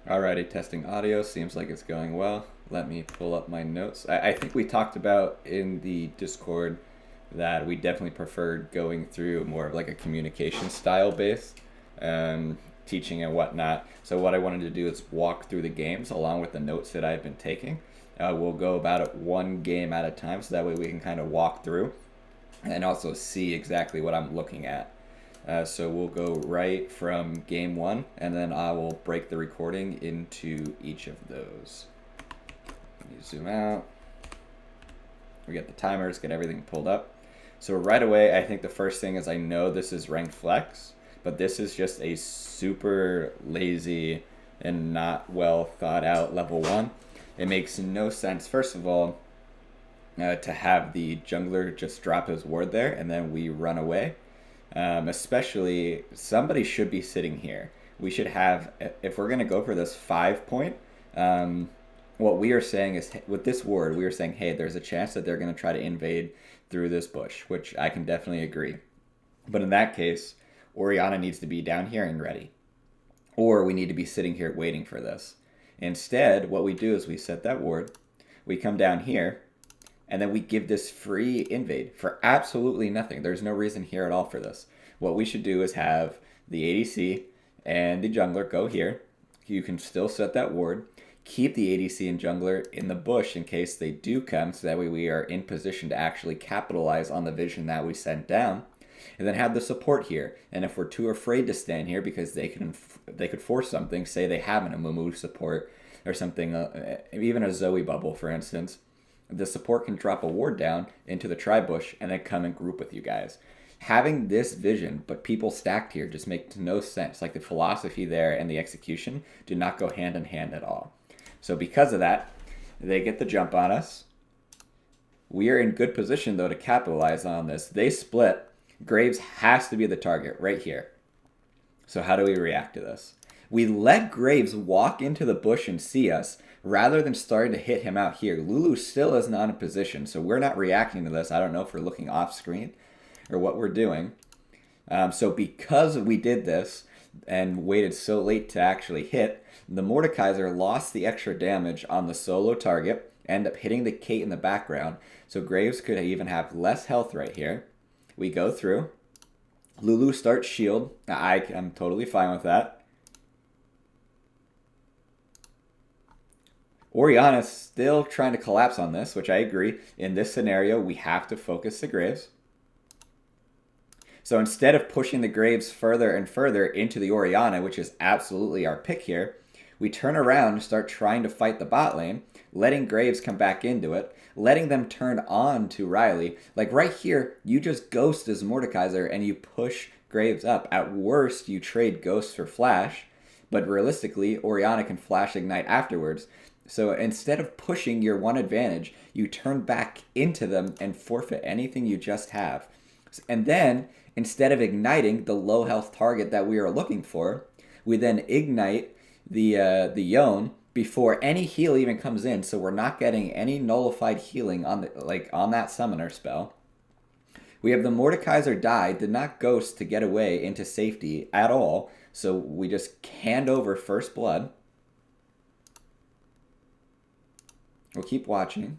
Alrighty, testing audio. Seems like it's going well. Let me pull up my notes. I think we talked about in the Discord that we definitely preferred going through more of like a communication style based teaching and whatnot. So what I wanted to do is walk through the games along with the notes that I've been taking. We'll go about it one game at a time, so that way we can kind of walk through and also see exactly what I'm looking at. So we'll go right from game one, and then I will break the recording into each of those. Let me zoom out. We get the timers, get everything pulled up. So right away, I think the first thing is I know this is ranked flex, but this is just a super lazy and not well thought out level 1. It makes no sense, first of all, to have the jungler just drop his ward there and then we run away. Especially, somebody should be sitting here. We should have, if we're going to go for this 5 point, what we are saying is, with this ward, we are saying, hey, there's a chance that they're going to try to invade through this bush, which I can definitely agree. But in that case, Orianna needs to be down here and ready. Or we need to be sitting here waiting for this. Instead, what we do is we set that ward, we come down here, and then we give this free invade for absolutely nothing. There's no reason here at all for this. What we should do is have the ADC and the jungler go here. You can still set that ward. Keep the ADC and jungler in the bush in case they do come, so that way we are in position to actually capitalize on the vision that we sent down. And then have the support here. And if we're too afraid to stand here because they could force something, say they have an Amumu support or something, even a Zoe bubble, for instance, the support can drop a ward down into the tri-bush and then come and group with you guys. Having this vision, but people stacked here, just makes no sense. Like, the philosophy there and the execution do not go hand in hand at all. So because of that, they get the jump on us. We are in good position, though, to capitalize on this. They split. Graves has to be the target right here. So how do we react to this? We let Graves walk into the bush and see us, rather than starting to hit him out here. Lulu still is not in position, so we're not reacting to this. I don't know if we're looking off screen or what we're doing. So because we did this and waited so late to actually hit, the Mordekaiser lost the extra damage on the solo target, ended up hitting the Kate in the background, so Graves could even have less health right here. We go through. Lulu starts shield. I'm totally fine with that. Orianna's still trying to collapse on this, which I agree. In this scenario, we have to focus the Graves. So instead of pushing the Graves further and further into the Orianna, which is absolutely our pick here, we turn around and start trying to fight the bot lane, letting Graves come back into it, letting them turn on to Riley. Like right here, you just ghost as Mordekaiser and you push Graves up. At worst, you trade Ghost for Flash, but realistically, Orianna can Flash Ignite afterwards. So instead of pushing your one advantage, you turn back into them and forfeit anything you just have. And then, instead of igniting the low health target that we are looking for, we then ignite the Yone before any heal even comes in. So we're not getting any nullified healing on that summoner spell. We have the Mordekaiser die, did not ghost to get away into safety at all. So we just canned over first blood. We'll keep watching.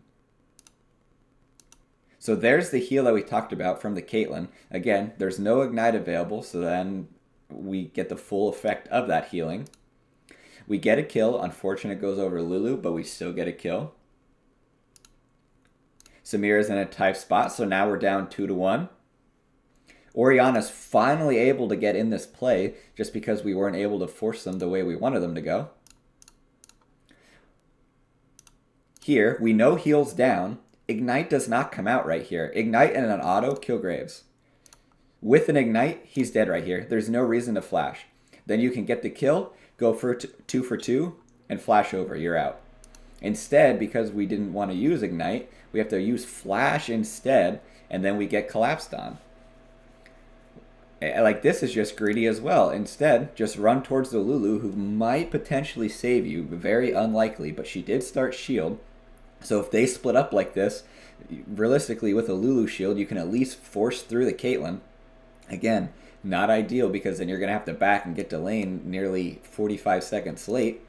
So there's the heal that we talked about from the Caitlyn. Again, there's no ignite available, so then we get the full effect of that healing. We get a kill. Unfortunate it goes over Lulu, but we still get a kill. Samira's in a tight spot, so now we're down 2-1. Orianna's finally able to get in this play just because we weren't able to force them the way we wanted them to go. Here, we know heal's down. Ignite does not come out right here. Ignite and an auto kill Graves. With an Ignite, he's dead right here. There's no reason to flash. Then you can get the kill, go for 2 for 2, and flash over. You're out. Instead, because we didn't want to use Ignite, we have to use Flash instead, and then we get collapsed on. Like, this is just greedy as well. Instead, just run towards the Lulu, who might potentially save you. Very unlikely, but she did start shield. So if they split up like this, realistically with a Lulu shield, you can at least force through the Caitlyn. Again, not ideal because then you're going to have to back and get to lane nearly 45 seconds late.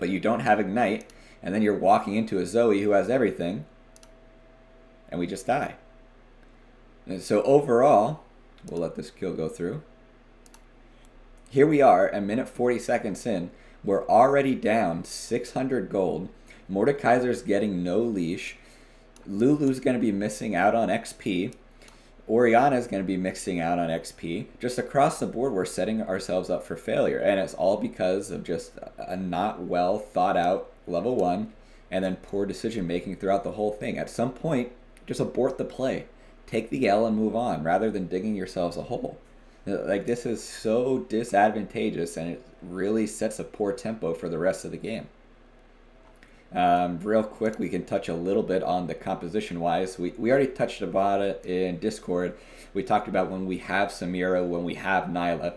but you don't have Ignite, and then you're walking into a Zoe who has everything, and we just die. And so overall, we'll let this kill go through. Here we are, a minute 40 seconds in. We're already down 600 gold. Mordekaiser's getting no leash. Lulu's going to be missing out on XP. Oriana's going to be missing out on XP. Just across the board, we're setting ourselves up for failure. And it's all because of just a not well thought out level 1 and then poor decision making throughout the whole thing. At some point, just abort the play. Take the L and move on rather than digging yourselves a hole. Like, this is so disadvantageous, and it really sets a poor tempo for the rest of the game. Real quick, we can touch a little bit on the composition wise. We already touched about it in Discord. We talked about when we have Samira, when we have Nyla,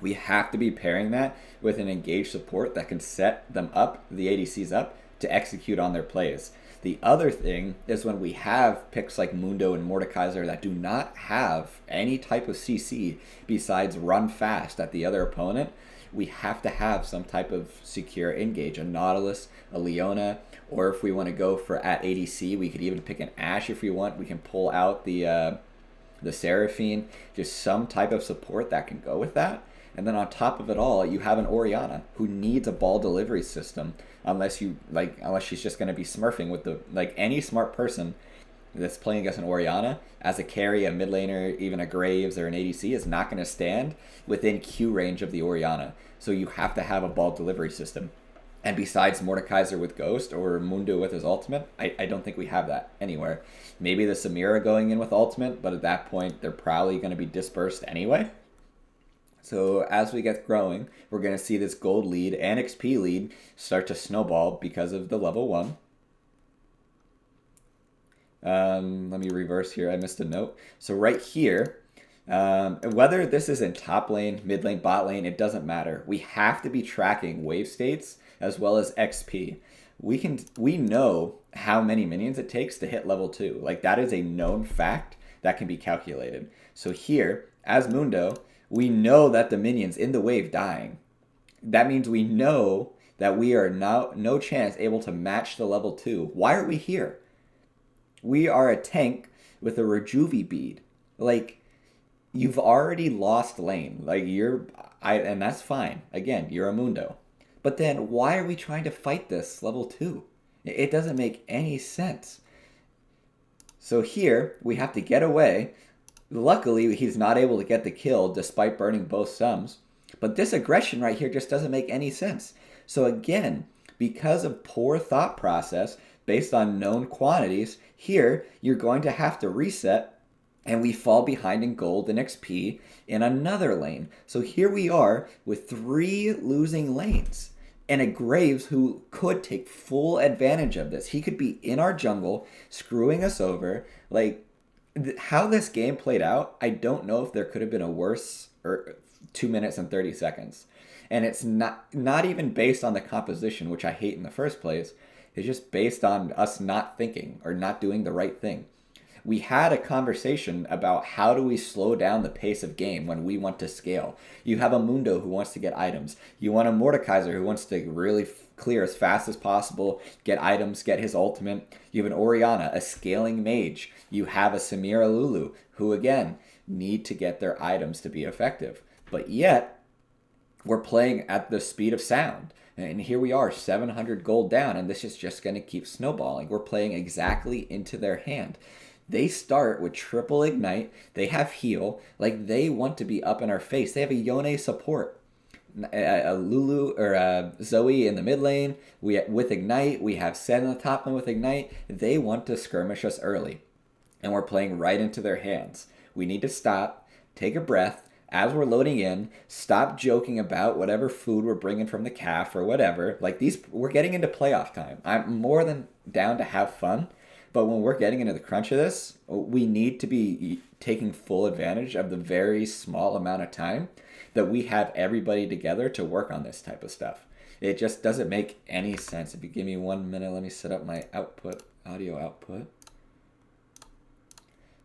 we have to be pairing that with an engaged support that can set them up, the ADCs up, to execute on their plays. The other thing is when we have picks like Mundo and Mordekaiser that do not have any type of CC besides run fast at the other opponent, we have to have some type of secure engage, a Nautilus, a Leona, or if we want to go for at ADC, we could even pick an Ashe if we want. We can pull out the Seraphine, just some type of support that can go with that. And then on top of it all, you have an Oriana who needs a ball delivery system, unless she's just going to be smurfing with any smart person that's playing against an Oriana as a carry, a mid laner, even a Graves or an ADC is not going to stand within Q range of the Oriana. So you have to have a ball delivery system. And besides Mordekaiser with Ghost or Mundo with his ultimate, I don't think we have that anywhere. Maybe the Samira going in with ultimate, but at that point they're probably going to be dispersed anyway. So as we get growing, we're going to see this gold lead and XP lead start to snowball because of the level 1. Let me reverse here. I missed a note. So right here, whether this is in top lane, mid lane, bot lane, it doesn't matter. We have to be tracking wave states as well as XP. We know how many minions it takes to hit level 2. Like, that is a known fact that can be calculated. So here, as Mundo, we know that the minions in the wave dying. That means we know that we are now no chance able to match the level 2. Why are we here? We are a tank with a Rejuvi bead. Like, you've already lost lane. Like, and that's fine. Again, you're a Mundo. But then why are we trying to fight this level 2? It doesn't make any sense. So here, we have to get away. Luckily, he's not able to get the kill despite burning both sums. But this aggression right here just doesn't make any sense. So again, because of poor thought process based on known quantities, here you're going to have to reset, and we fall behind in gold and XP in another lane. So here we are with 3 losing lanes. And a Graves who could take full advantage of this. He could be in our jungle, screwing us over. Like, how this game played out, I don't know if there could have been a worse 2 minutes and 30 seconds. And it's not even based on the composition, which I hate in the first place. It's just based on us not thinking or not doing the right thing. We had a conversation about how do we slow down the pace of game when we want to scale. You have a Mundo who wants to get items. You want a Mordekaiser who wants to really clear as fast as possible, get items, get his ultimate. You have an Oriana, a scaling mage. You have a Samira Lulu who, again, need to get their items to be effective. But yet, we're playing at the speed of sound. And here we are, 700 gold down, and this is just going to keep snowballing. We're playing exactly into their hand. They start with triple ignite. They have heal. Like, they want to be up in our face. They have a Yone support. A Lulu or a Zoe in the mid lane. With ignite. We have Sen in the top lane with ignite. They want to skirmish us early. And we're playing right into their hands. We need to stop, take a breath. As we're loading in, stop joking about whatever food we're bringing from the calf or whatever. Like, we're getting into playoff time. I'm more than down to have fun. But when we're getting into the crunch of this, we need to be taking full advantage of the very small amount of time that we have everybody together to work on this type of stuff. It just doesn't make any sense. If you give me 1 minute, let me set up my audio output.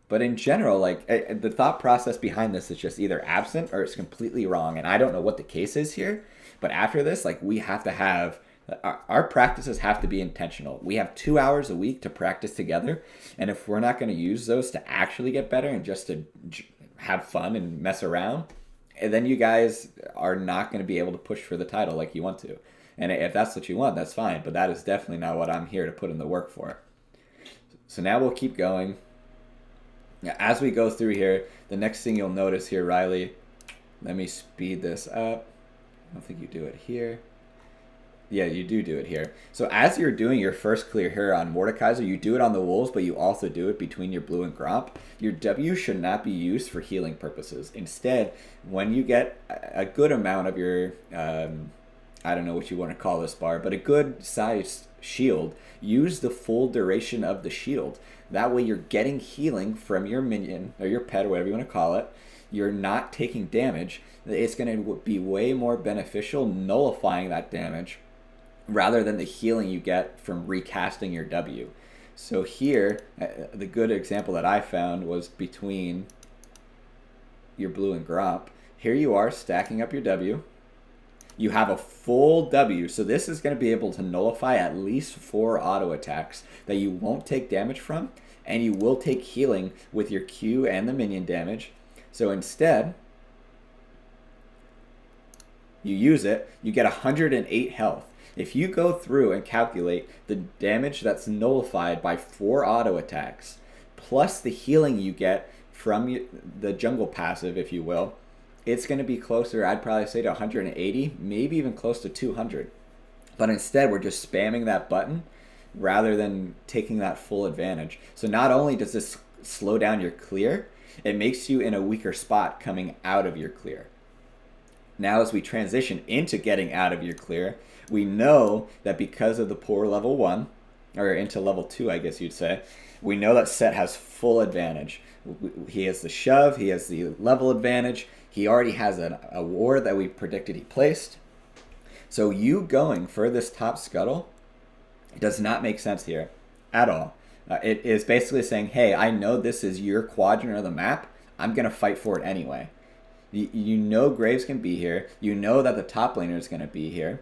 But in general, like, the thought process behind this is just either absent or it's completely wrong. And I don't know what the case is here. But after this, like, we have to have Our practices have to be intentional. We have 2 hours a week to practice together, and if we're not going to use those to actually get better and just to have fun and mess around, then you guys are not going to be able to push for the title like you want to. And if that's what you want, that's fine, but that is definitely not what I'm here to put in the work for. So now we'll keep going. As we go through here, the next thing you'll notice here, Riley, let me speed this up. I don't think you do it here. Yeah, you do it here. So as you're doing your first clear here on Mordekaiser, you do it on the Wolves, but you also do it between your blue and Gromp. Your W should not be used for healing purposes. Instead, when you get a good amount of your, I don't know what you want to call this bar, but a good sized shield, use the full duration of the shield. That way you're getting healing from your minion, or your pet, or whatever you want to call it. You're not taking damage. It's going to be way more beneficial nullifying that damage rather than the healing you get from recasting your W. So here, the good example that I found was between your blue and Gromp. Here you are stacking up your W. You have a full W, so this is going to be able to nullify at least 4 auto attacks that you won't take damage from, and you will take healing with your Q and the minion damage. So instead, you use it, you get 108 health. If you go through and calculate the damage that's nullified by 4 auto attacks, plus the healing you get from the jungle passive, if you will, it's going to be closer, I'd probably say, to 180, maybe even close to 200. But instead, we're just spamming that button rather than taking that full advantage. So not only does this slow down your clear, it makes you in a weaker spot coming out of your clear. Now as we transition into getting out of your clear, we know that because of the poor level 1, or into level 2 I guess you'd say, we know that Set has full advantage. He has the shove, he has the level advantage, he already has a ward that we predicted he placed. So you going for this top scuttle does not make sense here at all. It is basically saying, hey, I know this is your quadrant of the map, I'm going to fight for it anyway. You know Graves can be here. You know that the top laner is going to be here.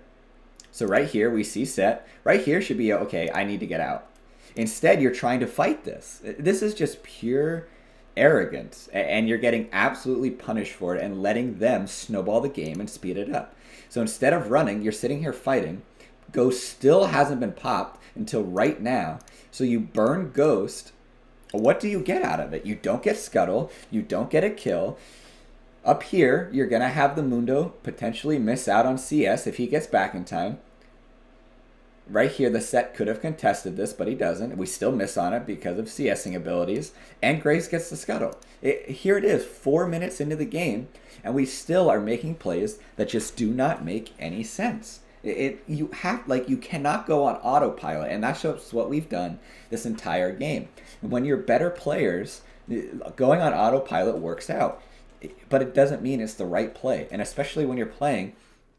So right here, we see Set. Right here should be, okay, I need to get out. Instead, you're trying to fight this. This is just pure arrogance. And you're getting absolutely punished for it and letting them snowball the game and speed it up. So instead of running, you're sitting here fighting. Ghost still hasn't been popped until right now. So you burn Ghost. What do you get out of it? You don't get Scuttle. You don't get a kill. Up here, you're going to have the Mundo potentially miss out on CS if he gets back in time. Right here, the Set could have contested this, but he doesn't. We still miss on it because of CSing abilities. And Graves gets the Scuttle. Here it is, 4 minutes into the game, and we still are making plays that just do not make any sense. You cannot go on autopilot, and that's just what we've done this entire game. When you're better players, going on autopilot works out. But it doesn't mean it's the right play. And especially when you're playing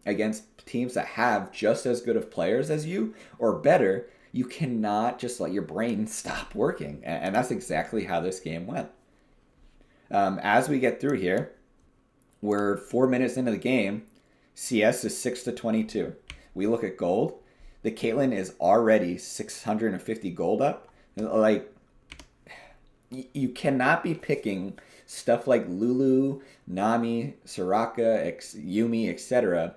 against teams that have just as good of players as you or better, you cannot just let your brain stop working. And that's exactly how this game went. As we get through here, we're 4 minutes into the game. CS is 6-22. We look at gold. The Caitlyn is already 650 gold up. Like, you cannot be picking stuff like Lulu, Nami, Soraka, Yumi, etc.,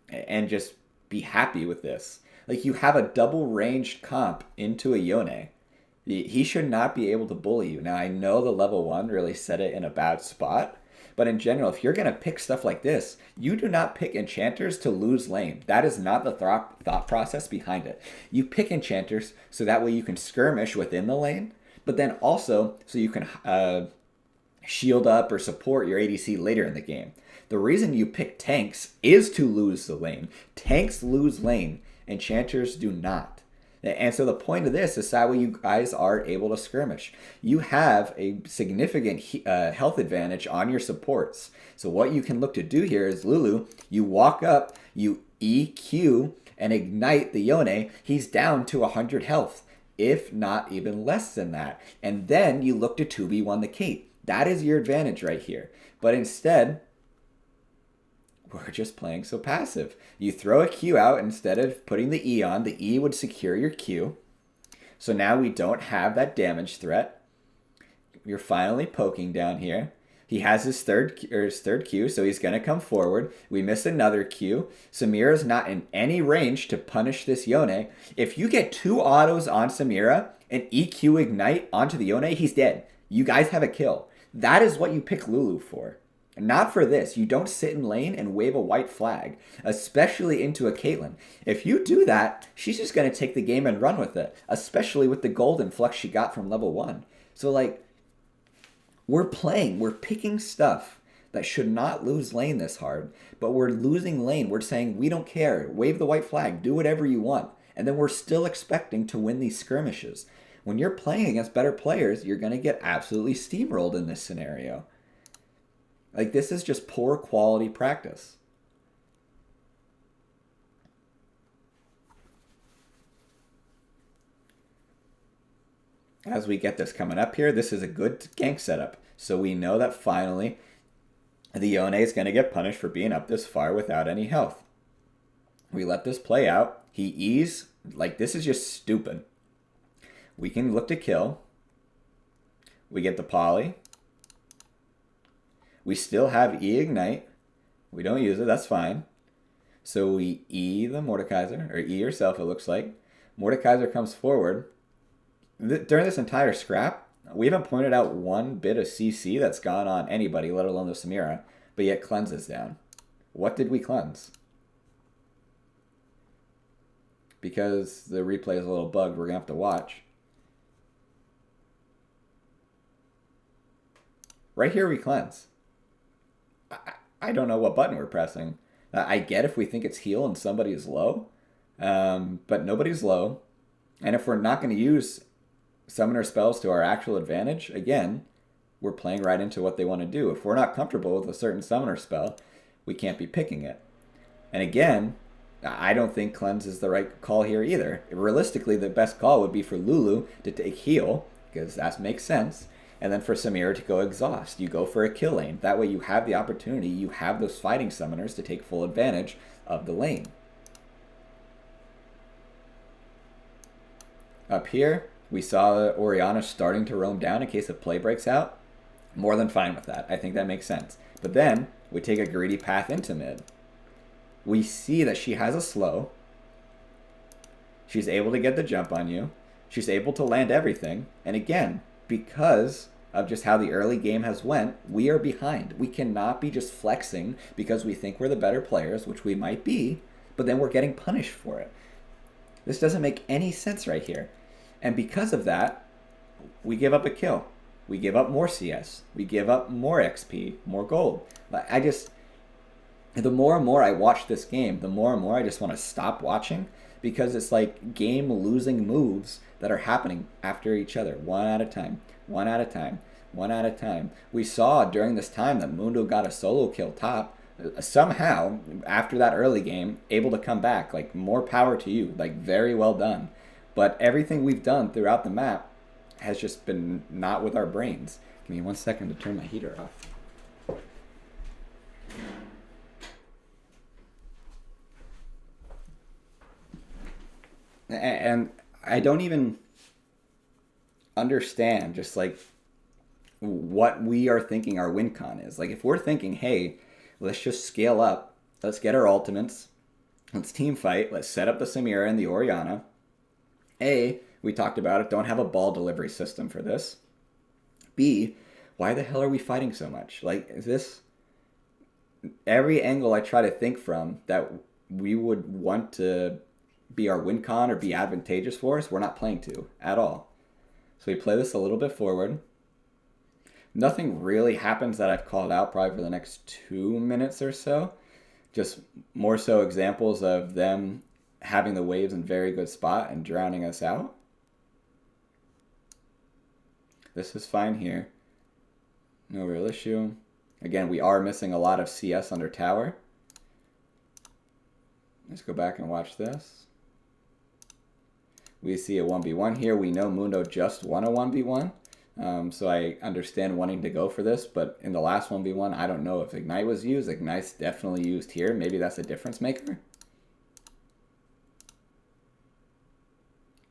and just be happy with this. Like, you have a double-ranged comp into a Yone. He should not be able to bully you. Now, I know the level 1 really set it in a bad spot, but in general, if you're going to pick stuff like this, you do not pick enchanters to lose lane. That is not the thought process behind it. You pick enchanters so that way you can skirmish within the lane, but then also so you can shield up or support your ADC later in the game. The reason you pick tanks is to lose the lane. Tanks lose lane, enchanters do not. And so the point of this is that way you guys are able to skirmish. You have a significant health advantage on your supports. So what you can look to do here is Lulu, you walk up, you EQ and ignite the Yone, he's down to 100 health, if not even less than that. And then you look to 2v1 the Kate. That is your advantage right here. But instead, we're just playing so passive. You throw a Q out instead of putting the E on. The E would secure your Q. So now we don't have that damage threat. You're finally poking down here. He has his third Q, so he's going to come forward. We miss another Q. Samira's not in any range to punish this Yone. If you get 2 autos on Samira and EQ Ignite onto the Yone, he's dead. You guys have a kill. That is what you pick Lulu for. Not for this. You don't sit in lane and wave a white flag, especially into a Caitlyn. If you do that, she's just going to take the game and run with it, especially with the golden flux she got from level 1. So, like, we're picking stuff that should not lose lane this hard, but we're losing lane. We're saying, we don't care. Wave the white flag. Do whatever you want. And then we're still expecting to win these skirmishes. When you're playing against better players, you're going to get absolutely steamrolled in this scenario. Like, this is just poor quality practice. As we get this coming up here, this is a good gank setup. So we know that finally the Yone is going to get punished for being up this far without any health. We let this play out. He E's. Like, this is just stupid. We can look to kill. We get the poly. We still have E Ignite. We don't use it. That's fine. So we E the Mordekaiser, or E yourself, it looks like. Mordekaiser comes forward. During this entire scrap, we haven't pointed out one bit of CC that's gone on anybody, let alone the Samira, but yet cleanse is down. What did we cleanse? Because the replay is a little bugged, we're going to have to watch. Right here we cleanse. I don't know what button we're pressing. I get if we think it's heal and somebody is low, but nobody's low. And if we're not going to use summoner spells to our actual advantage, again, we're playing right into what they want to do. If we're not comfortable with a certain summoner spell, we can't be picking it. And again, I don't think cleanse is the right call here either. Realistically, the best call would be for Lulu to take heal, because that makes sense. And then for Samira to go exhaust. You go for a kill lane. That way you have the opportunity, you have those fighting summoners to take full advantage of the lane. Up here, we saw Orianna starting to roam down in case a play breaks out. More than fine with that. I think that makes sense. But then, we take a greedy path into mid. We see that she has a slow. She's able to get the jump on you. She's able to land everything. And again, because of just how the early game has went, we are behind. We cannot be just flexing because we think we're the better players, which we might be, but then we're getting punished for it. This doesn't make any sense right here. And because of that, we give up a kill. We give up more CS. We give up more XP, more gold. The more and more I watch this game, the more and more I just want to stop watching, because it's like game-losing moves that are happening after each other, one at a time, one at a time, one at a time. We saw during this time that Mundo got a solo kill top, somehow, after that early game, able to come back. Like, more power to you. Like, very well done. But everything we've done throughout the map has just been not with our brains. Give me 1 second to turn my heater off. And I don't even understand just like what we are thinking our win con is. Like, if we're thinking, hey, let's just scale up, let's get our ultimates, let's team fight, let's set up the Samira and the Orianna. We talked about it, don't have a ball delivery system for this. B, why the hell are we fighting so much? Like, is this every angle I try to think from that we would want to be our win con or be advantageous for us, we're not playing to at all. So we play this a little bit forward. Nothing really happens that I've called out probably for the next 2 minutes or so. Just more so examples of them having the waves in very good spot and drowning us out. This is fine here. No real issue. Again, we are missing a lot of CS under tower. Let's go back and watch this. We see a 1v1 here. We know Mundo just won a 1v1. So I understand wanting to go for this, but in the last 1v1, I don't know if Ignite was used. Ignite's definitely used here. Maybe that's a difference maker.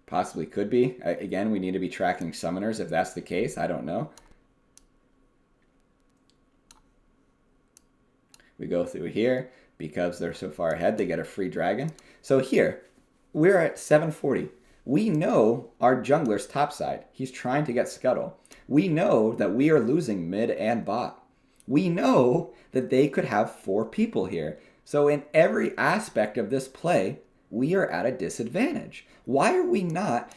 Possibly could be. Again, we need to be tracking summoners if that's the case. I don't know. We go through here. Because they're so far ahead, they get a free dragon. So here, we're at 740. We know our jungler's topside. He's trying to get Scuttle. We know that we are losing mid and bot. We know that they could have 4 people here. So in every aspect of this play, we are at a disadvantage. Why are we not,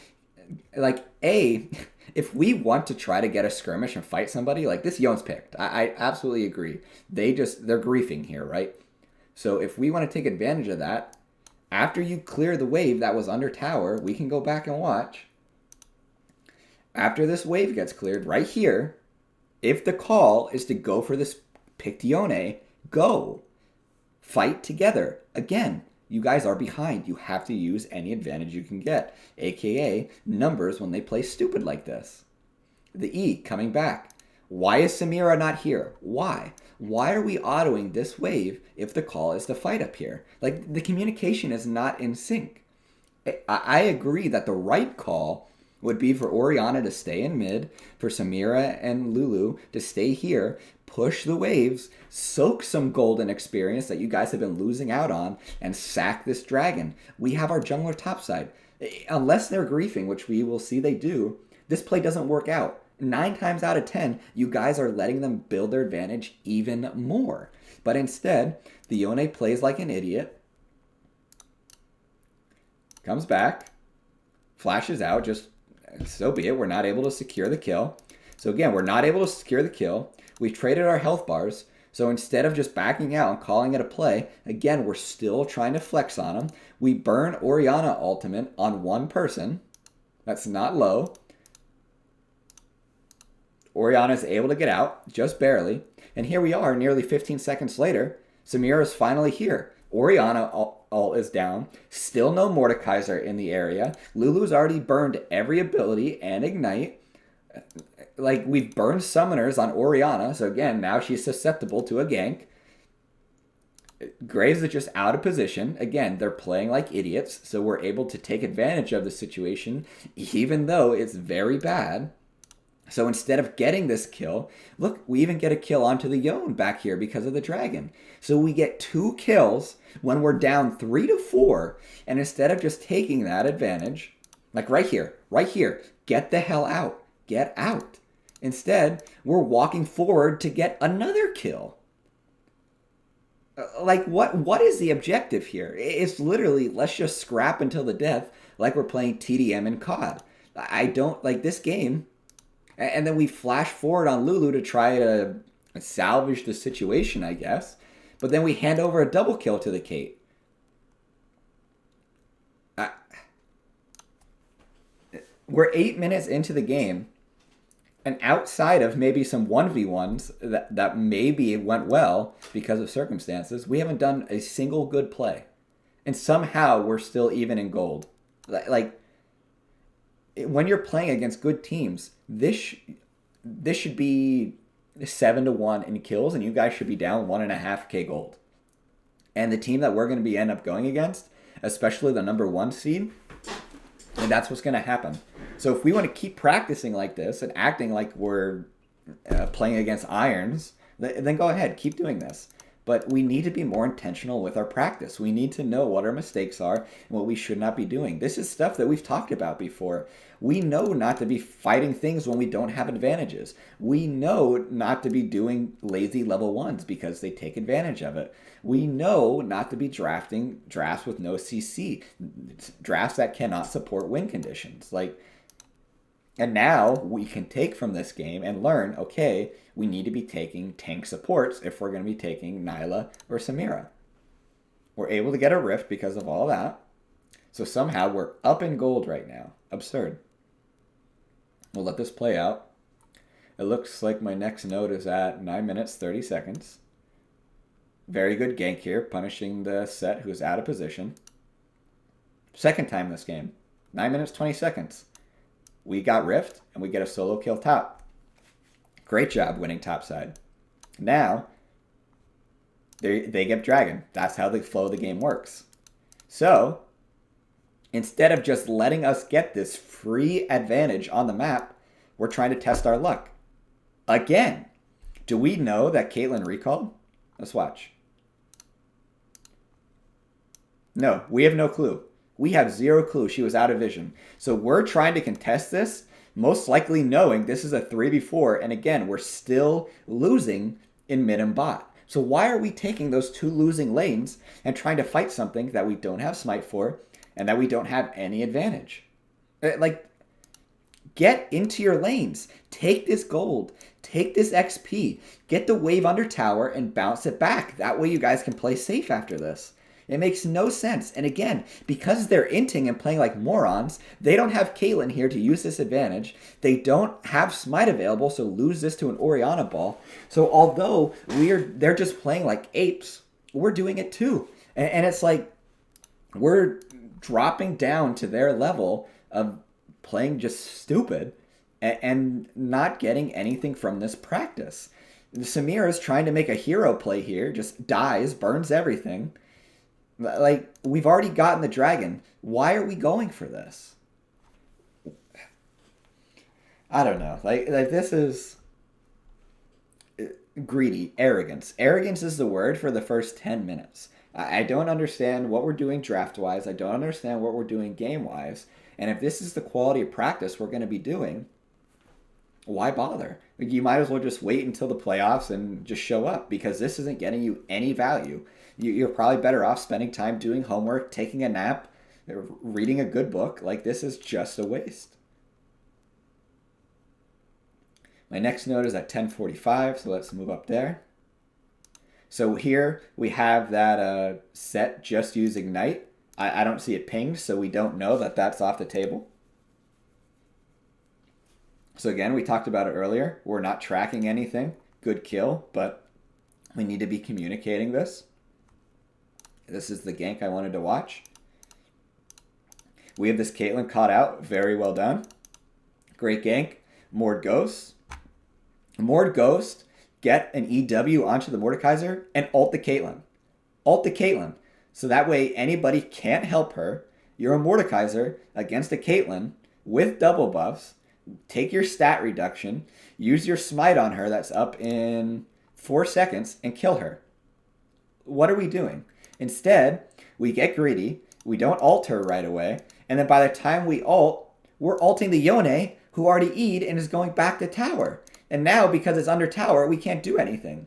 like, if we want to try to get a skirmish and fight somebody, like this Yone's picked. I absolutely agree. They're griefing here, right? So if we want to take advantage of that, after you clear the wave that was under tower, we can go back and watch. After this wave gets cleared, right here, if the call is to go for this picked Yone, go. Fight together. Again, you guys are behind. You have to use any advantage you can get, aka numbers when they play stupid like this. The E coming back. Why is Samira not here? Why? Why are we autoing this wave if the call is to fight up here? Like, the communication is not in sync. I agree that the right call would be for Orianna to stay in mid, for Samira and Lulu to stay here, push the waves, soak some golden experience that you guys have been losing out on, and sack this dragon. We have our jungler topside. Unless they're griefing, which we will see they do, this play doesn't work out. 9 times out of 10, you guys are letting them build their advantage even more. But instead, the Yone plays like an idiot, comes back, flashes out, just so be it. We're not able to secure the kill. So again, we're not able to secure the kill. We've traded our health bars. So instead of just backing out and calling it a play, again, we're still trying to flex on them. We burn Orianna ultimate on one person. That's not low. Orianna is able to get out, just barely. And here we are, nearly 15 seconds later. Samira is finally here. Orianna ult is down. Still no Mordekaiser in the area. Lulu's already burned every ability and Ignite. Like, we've burned summoners on Orianna. So again, now she's susceptible to a gank. Graves is just out of position. Again, they're playing like idiots. So we're able to take advantage of the situation, even though it's very bad. So instead of getting this kill, look, we even get a kill onto the Yone back here because of the dragon. So we get 2 kills when we're down 3 to 4. And instead of just taking that advantage, like right here, get the hell out. Get out. Instead, we're walking forward to get another kill. Like, what is the objective here? It's literally, let's just scrap until the death like we're playing TDM and COD. I don't like this game. And then we flash forward on Lulu to try to salvage the situation, I guess. But then we hand over a double kill to the Kate. We're 8 minutes into the game. And outside of maybe some 1v1s that maybe went well because of circumstances, we haven't done a single good play. And somehow we're still even in gold. Like, when you're playing against good teams, this should be 7-1 in kills, and you guys should be down 1.5k gold. And the team that we're going to end up going against, especially the number 1 seed, and that's what's going to happen. So if we want to keep practicing like this and acting like we're playing against irons, then go ahead, keep doing this. But we need to be more intentional with our practice. We need to know what our mistakes are and what we should not be doing. This is stuff that we've talked about before. We know not to be fighting things when we don't have advantages. We know not to be doing lazy level 1s because they take advantage of it. We know not to be drafting drafts with no CC, drafts that cannot support win conditions. And now we can take from this game and learn, okay, we need to be taking tank supports if we're going to be taking Nyla or Samira. We're able to get a rift because of all that. So somehow we're up in gold right now. Absurd. We'll let this play out. It looks like my next note is at 9 minutes, 30 seconds. Very good gank here, punishing the set who's out of position. Second time this game. 9 minutes, 20 seconds. We got Rift, and we get a solo kill top. Great job winning top side. Now, they get Dragon. That's how the flow of the game works. So, instead of just letting us get this free advantage on the map, we're trying to test our luck. Again, do we know that Caitlyn recalled? Let's watch. No, we have no clue. We have zero clue she was out of vision. So we're trying to contest this, most likely knowing this is a 3v4, and again, we're still losing in mid and bot. So why are we taking those two losing lanes and trying to fight something that we don't have smite for and that we don't have any advantage? Like, get into your lanes. Take this gold. Take this XP. Get the wave under tower and bounce it back. That way you guys can play safe after this. It makes no sense. And again, because they're inting and playing like morons, they don't have Caitlyn here to use this advantage. They don't have smite available, so lose this to an Orianna ball. So although they're just playing like apes, we're doing it too. And it's like we're dropping down to their level of playing just stupid and not getting anything from this practice. Samir is trying to make a hero play here, just dies, burns everything. Like, we've already gotten the dragon. Why are we going for this? I don't know. Like this is greedy. Arrogance. Arrogance is the word for the first 10 minutes. I don't understand what we're doing draft-wise. I don't understand what we're doing game-wise. And if this is the quality of practice we're going to be doing, why bother? You might as well just wait until the playoffs and just show up, because this isn't getting you any value. You're probably better off spending time doing homework, taking a nap, reading a good book. Like, this is just a waste. My next note is at 10:45, so let's move up there. So here we have that set just use Ignite. I don't see it pinged, so we don't know that that's off the table. So again, we talked about it earlier. We're not tracking anything. Good kill, but we need to be communicating this. This is the gank I wanted to watch. We have this Caitlyn caught out. Very well done. Great gank. Mord Ghost. Mord Ghost, get an EW onto the Mordekaiser and ult the Caitlyn. Ult the Caitlyn. So that way anybody can't help her. You're a Mordekaiser against a Caitlyn with double buffs. Take your stat reduction. Use your smite on her that's up in 4 seconds and kill her. What are we doing? Instead, we get greedy. We don't ult her right away. And then by the time we ult, we're ulting the Yone who already E'd and is going back to tower. And now, because it's under tower, we can't do anything.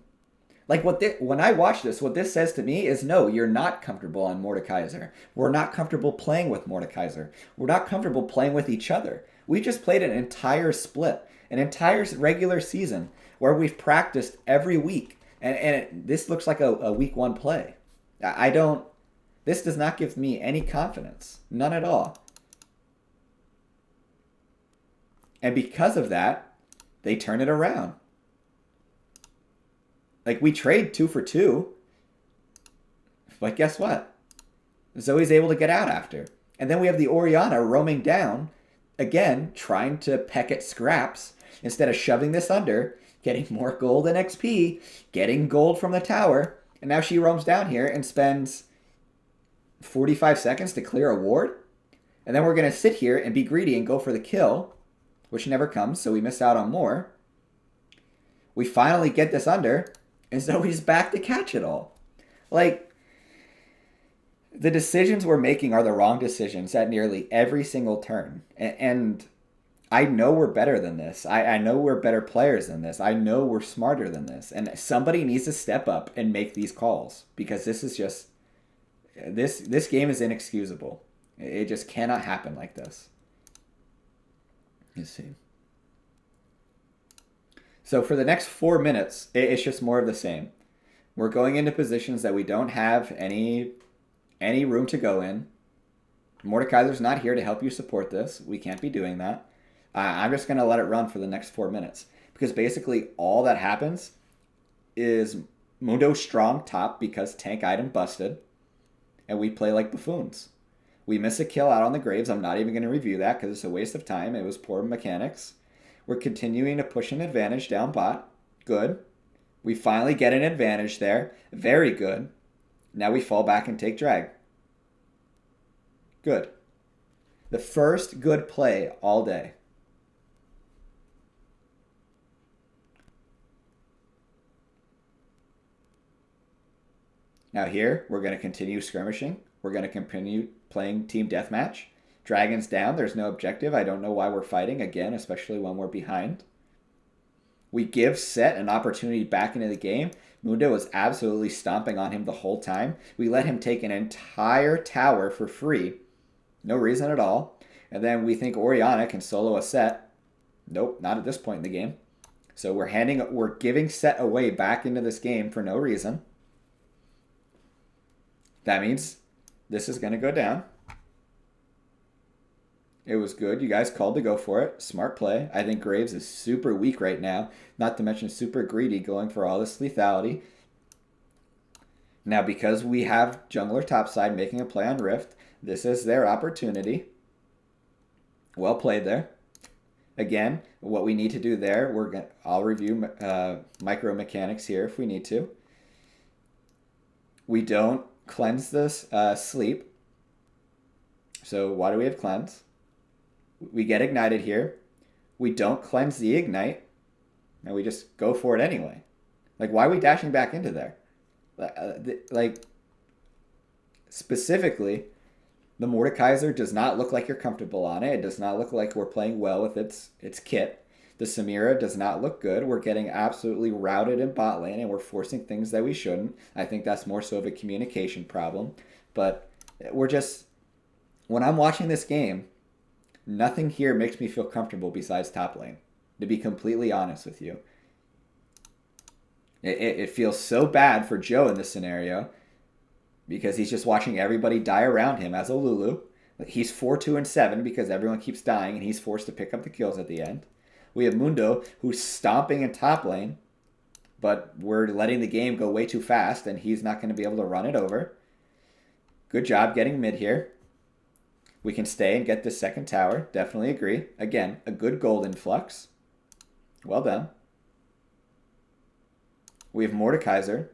Like, when I watch this, what this says to me is, no, you're not comfortable on Mordekaiser. We're not comfortable playing with Mordekaiser. We're not comfortable playing with each other. We just played an entire split, an entire regular season where we've practiced every week. And this looks like a week one play. This does not give me any confidence. None at all. And because of that, they turn it around. Like, we trade 2 for 2. But guess what? Zoe's able to get out after. And then we have the Orianna roaming down, again, trying to peck at scraps instead of shoving this under, getting more gold and XP, getting gold from the tower. And now she roams down here and spends 45 seconds to clear a ward. And then we're going to sit here and be greedy and go for the kill, which never comes, so we miss out on more. We finally get this under, and Zoe's back to catch it all. Like, the decisions we're making are the wrong decisions at nearly every single turn. And I know we're better than this. I know we're better players than this. I know we're smarter than this. And somebody needs to step up and make these calls, because this is just... This game is inexcusable. It just cannot happen like this. Let's see. So for the next 4 minutes, it's just more of the same. We're going into positions that we don't have any room to go in. Mordekaiser's not here to help you support this. We can't be doing that. I'm just going to let it run for the next 4 minutes. Because basically all that happens is Mundo strong top because tank item busted. And we play like buffoons. We miss a kill out on the Graves. I'm not even going to review that because it's a waste of time. It was poor mechanics. We're continuing to push an advantage down bot. Good. We finally get an advantage there. Very good. Now we fall back and take drag. Good. The first good play all day. Now here, we're going to continue skirmishing. We're going to continue playing team deathmatch. Dragon's down. There's no objective. I don't know why we're fighting again, especially when we're behind. We give Set an opportunity back into the game. Mundo was absolutely stomping on him the whole time. We let him take an entire tower for free. No reason at all. And then we think Oriana can solo a Set. Nope, not at this point in the game. So we're giving Set away back into this game for no reason. That means this is going to go down. It was good. You guys called to go for it. Smart play. I think Graves is super weak right now. Not to mention super greedy, going for all this lethality. Now, because we have jungler topside making a play on Rift, this is their opportunity. Well played there. Again, what we need to do there, I'll review micro mechanics here if we need to. We don't cleanse this sleep. So why do we have cleanse? We get ignited here. We don't cleanse the ignite. And we just go for it anyway. Like, why are we dashing back into there? Like, specifically, the Mordekaiser does not look like you're comfortable on it. It does not look like we're playing well with its kit. The Samira does not look good. We're getting absolutely routed in bot lane, and we're forcing things that we shouldn't. I think that's more so of a communication problem. But we're just... When I'm watching this game, nothing here makes me feel comfortable besides top lane, to be completely honest with you. It feels so bad for Joe in this scenario because he's just watching everybody die around him as a Lulu. He's 4-2-7 because everyone keeps dying, and he's forced to pick up the kills at the end. We have Mundo, who's stomping in top lane, but we're letting the game go way too fast, and he's not going to be able to run it over. Good job getting mid here. We can stay and get this second tower. Definitely agree. Again, a good gold influx. Well done. We have Mordekaiser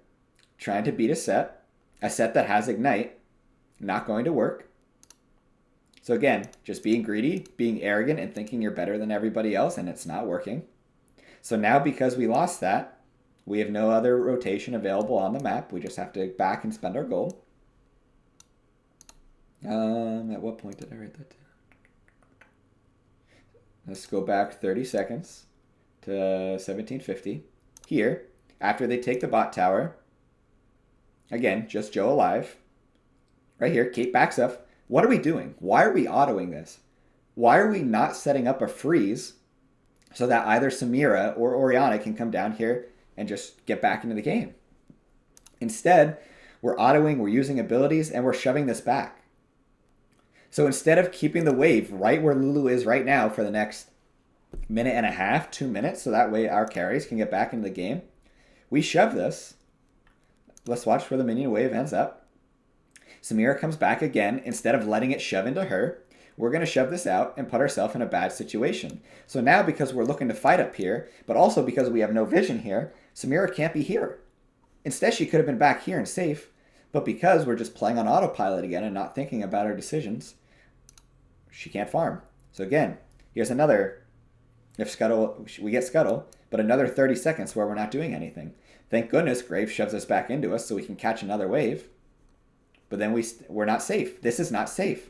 trying to beat a Set that has Ignite. Not going to work. So again, just being greedy, being arrogant, and thinking you're better than everybody else, and it's not working. So now, because we lost that, we have no other rotation available on the map. We just have to back and spend our gold. At what point did I write that down? Let's go back 30 seconds to 1750. Here, after they take the bot tower, again, just Joe alive. Right here, Kate backs up. What are we doing? Why are we autoing this? Why are we not setting up a freeze so that either Samira or Oriana can come down here and just get back into the game? Instead, we're autoing, we're using abilities, and we're shoving this back. So instead of keeping the wave right where Lulu is right now for the next minute and a half, 2 minutes, so that way our carries can get back into the game, we shove this. Let's watch where the minion wave ends up. Samira comes back again. Instead of letting it shove into her, we're going to shove this out and put ourselves in a bad situation. So now, because we're looking to fight up here, but also because we have no vision here, Samira can't be here. Instead, she could have been back here and safe, but because we're just playing on autopilot again and not thinking about our decisions, she can't farm. So again, here's another, if Scuttle, we get Scuttle, but another 30 seconds where we're not doing anything. Thank goodness Graves shoves us back into us so we can catch another wave. But then we're not safe. This is not safe.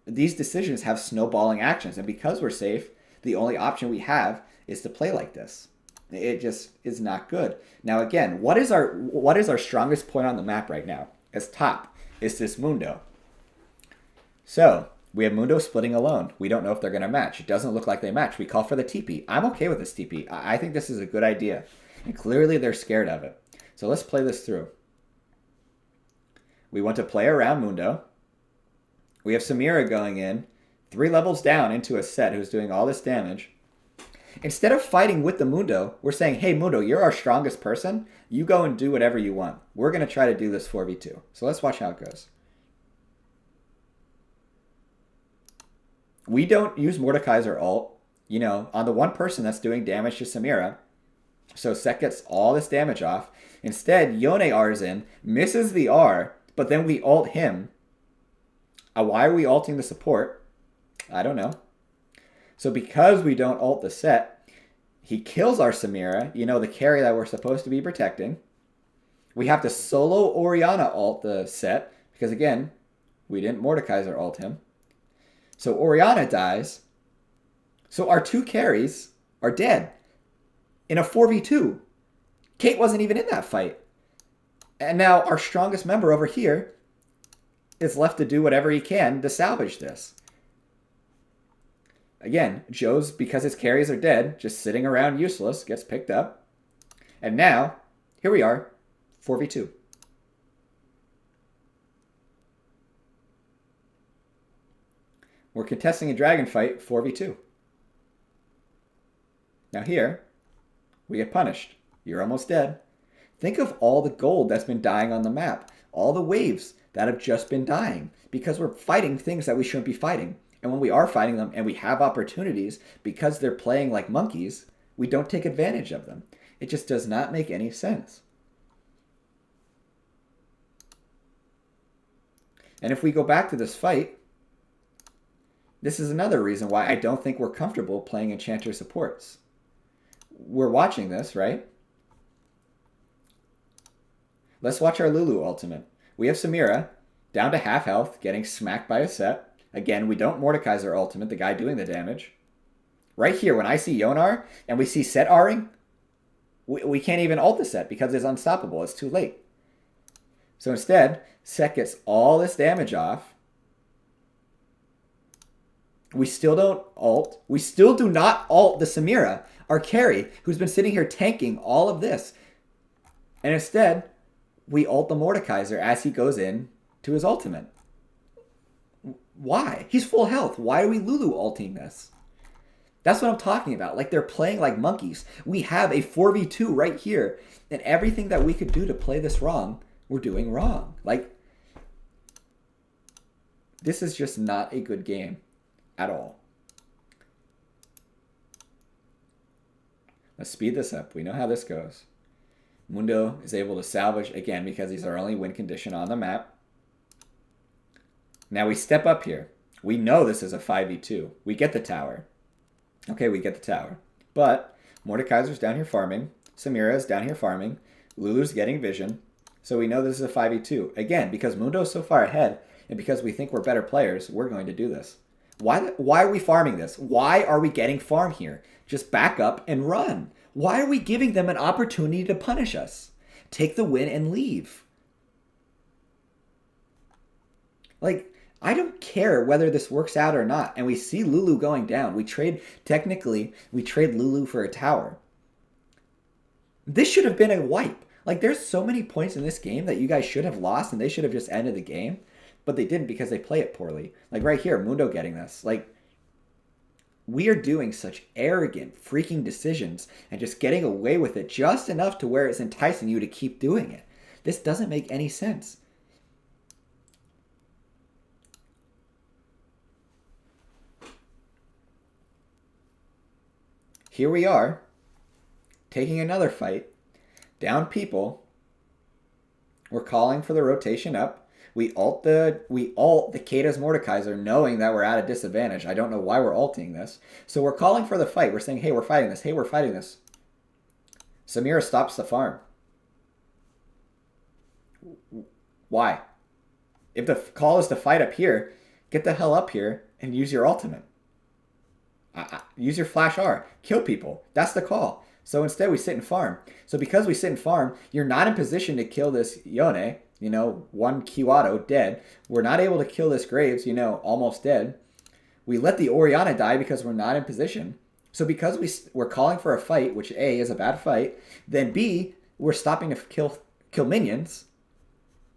These decisions have snowballing actions. And because we're safe, the only option we have is to play like this. It just is not good. Now, again, what is our strongest point on the map right now? As top, is this Mundo. So, we have Mundo splitting alone. We don't know if they're going to match. It doesn't look like they match. We call for the TP. I'm okay with this TP. I think this is a good idea. And clearly they're scared of it. So let's play this through. We want to play around Mundo. We have Samira going in, 3 levels down into a Set who's doing all this damage. Instead of fighting with the Mundo, we're saying, hey, Mundo, you're our strongest person. You go and do whatever you want. We're going to try to do this 4v2. So let's watch how it goes. We don't use Mordekaiser ult, on the one person that's doing damage to Samira. So Set gets all this damage off. Instead, Yone R's in, misses the R, but then we ult him. Why are we ulting the support? I don't know. So because we don't ult the Set, he kills our Samira, the carry that we're supposed to be protecting. We have to solo Orianna ult the Set, because again, we didn't Mordekaiser ult him. So Orianna dies. So our 2 carries are dead in a 4v2. Kate wasn't even in that fight. And now our strongest member over here is left to do whatever he can to salvage this. Again, Joe's, because his carries are dead, just sitting around useless, gets picked up. And now, here we are, 4v2. We're contesting a dragon fight, 4v2. Now here, we get punished. You're almost dead. Think of all the gold that's been dying on the map. All the waves that have just been dying. Because we're fighting things that we shouldn't be fighting. And when we are fighting them and we have opportunities, because they're playing like monkeys, we don't take advantage of them. It just does not make any sense. And if we go back to this fight, this is another reason why I don't think we're comfortable playing Enchanter supports. We're watching this, right? Let's watch our Lulu ultimate. We have Samira down to half health, getting smacked by a Set. Again, we don't Mordekaiser ultimate, the guy doing the damage. Right here, when I see Yonar and we see Set R'ing, we can't even ult the Set because it's unstoppable. It's too late. So instead, Set gets all this damage off. We still don't ult. We still do not ult the Samira, our carry, who's been sitting here tanking all of this. And instead, we ult the Mordekaiser as he goes in to his ultimate. Why? He's full health. Why are we Lulu ulting this? That's what I'm talking about. Like, they're playing like monkeys. We have a 4v2 right here, and everything that we could do to play this wrong, we're doing wrong. Like, this is just not a good game at all. Let's speed this up. We know how this goes. Mundo is able to salvage, again, because he's our only win condition on the map. Now we step up here. We know this is a 5v2. We get the tower. Okay, we get the tower. But Mordekaiser's down here farming. Samira's down here farming. Lulu's getting vision. So we know this is a 5v2. Again, because Mundo's so far ahead, and because we think we're better players, we're going to do this. Why are we farming this? Why are we getting farm here? Just back up and run. Why are we giving them an opportunity to punish us? Take the win and leave. Like, I don't care whether this works out or not. And we see Lulu going down. Technically, we trade Lulu for a tower. This should have been a wipe. Like, there's so many points in this game that you guys should have lost and they should have just ended the game. But they didn't because they play it poorly. Like right here, Mundo getting this. Like, we are doing such arrogant, freaking decisions and just getting away with it just enough to where it's enticing you to keep doing it. This doesn't make any sense. Here we are, taking another fight, down people. We're calling for the rotation up. We ult the Kata's Mordekaiser knowing that we're at a disadvantage. I don't know why we're ulting this. So we're calling for the fight. We're saying, hey, we're fighting this. Hey, we're fighting this. Samira stops the farm. Why? If the call is to fight up here, get the hell up here and use your ultimate. Use your flash R. Kill people. That's the call. So instead we sit and farm. So because we sit and farm, you're not in position to kill this Yone. One Q auto, dead. We're not able to kill this Graves, almost dead. We let the Orianna die because we're not in position. So because we're calling for a fight, which A, is a bad fight, then B, we're stopping to kill minions.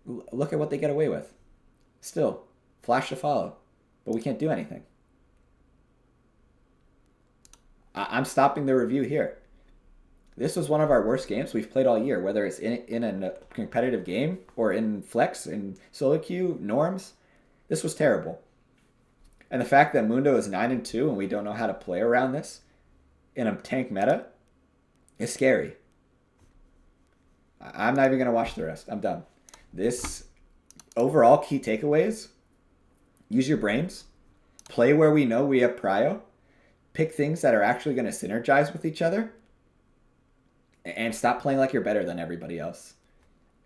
Look at what they get away with. Still, flash to follow. But we can't do anything. I'm stopping the review here. This was one of our worst games we've played all year, whether it's in a competitive game or in Flex, in solo queue, norms. This was terrible. And the fact that Mundo is 9-2 and we don't know how to play around this in a tank meta is scary. I'm not even going to watch the rest. I'm done. This overall key takeaways: use your brains, play where we know we have prio, pick things that are actually going to synergize with each other, and stop playing like you're better than everybody else.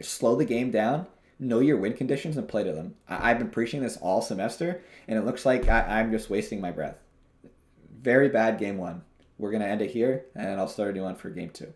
Slow the game down, know your win conditions, and play to them. I've been preaching this all semester, and it looks like I'm just wasting my breath. Very bad game one. We're going to end it here, and I'll start a new one for game two.